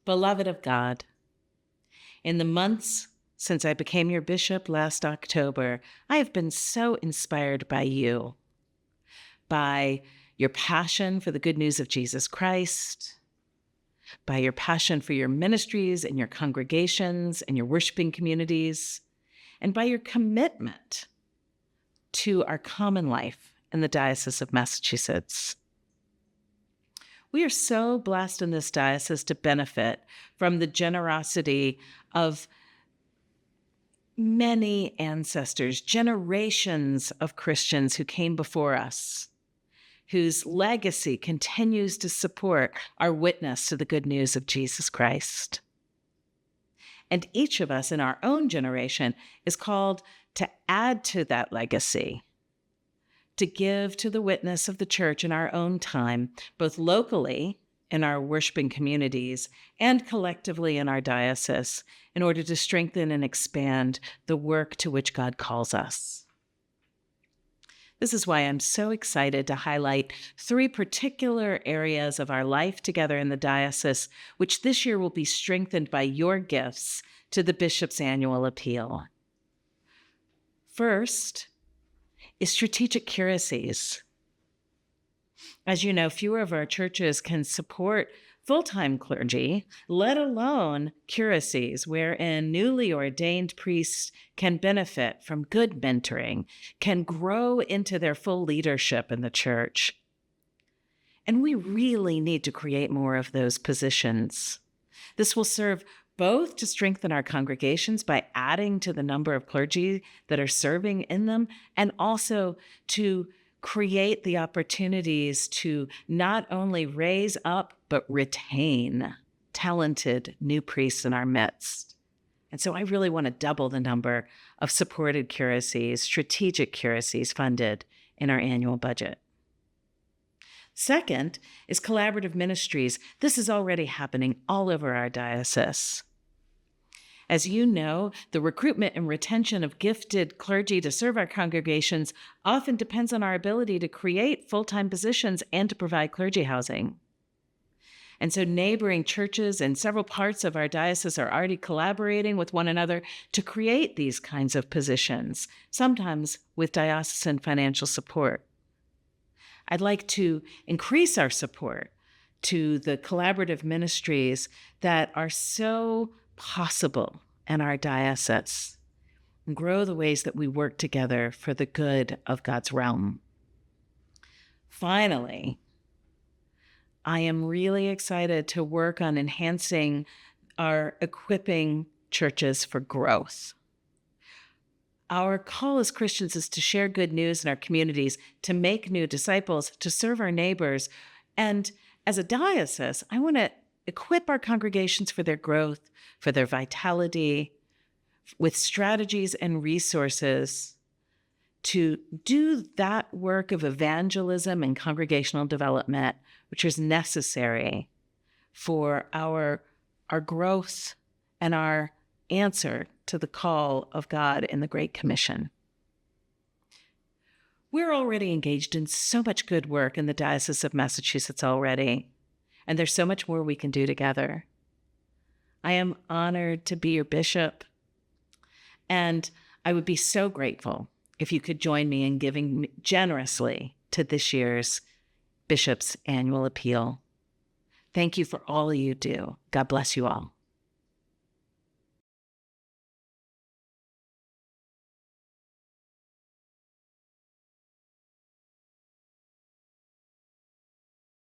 Beloved of God, in the months since I became your bishop last October, I have been so inspired by you, by your passion for the good news of Jesus Christ, by your passion for your ministries and your congregations and your worshiping communities, and by your commitment to our common life in the Diocese of Massachusetts. We are so blessed in this diocese to benefit from the generosity of many ancestors, generations of Christians who came before us, whose legacy continues to support our witness to the good news of Jesus Christ. And each of us in our own generation is called to add to that legacy, to give to the witness of the church in our own time, both locally in our worshiping communities and collectively in our diocese, in order to strengthen and expand the work to which God calls us. This is why I'm so excited to highlight 3 particular areas of our life together in the diocese, which this year will be strengthened by your gifts to the bishop's annual appeal. First is strategic curacies. As you know, fewer of our churches can support full-time clergy, let alone curacies, wherein newly ordained priests can benefit from good mentoring, can grow into their full leadership in the church. And we really need to create more of those positions. This will serve both to strengthen our congregations by adding to the number of clergy that are serving in them, and also to create the opportunities to not only raise up, but retain talented new priests in our midst. And so I really want to double the number of supported curacies, strategic curacies funded in our annual budget. Second is collaborative ministries. This is already happening all over our diocese. As you know, the recruitment and retention of gifted clergy to serve our congregations often depends on our ability to create full-time positions and to provide clergy housing. And so neighboring churches in several parts of our diocese are already collaborating with one another to create these kinds of positions, sometimes with diocesan financial support. I'd like to increase our support to the collaborative ministries that are so possible in our diocese, and grow the ways that we work together for the good of God's realm. Finally, I am really excited to work on enhancing our equipping churches for growth. Our call as Christians is to share good news in our communities, to make new disciples, to serve our neighbors. And as a diocese, I want to equip our congregations for their growth, for their vitality, with strategies and resources to do that work of evangelism and congregational development, which is necessary for our growth and our answer to the call of God in the Great Commission. We're already engaged in so much good work in the Diocese of Massachusetts already, and there's so much more we can do together. I am honored to be your bishop, and I would be so grateful if you could join me in giving generously to this year's Bishop's Annual Appeal. Thank you for all you do. God bless you all.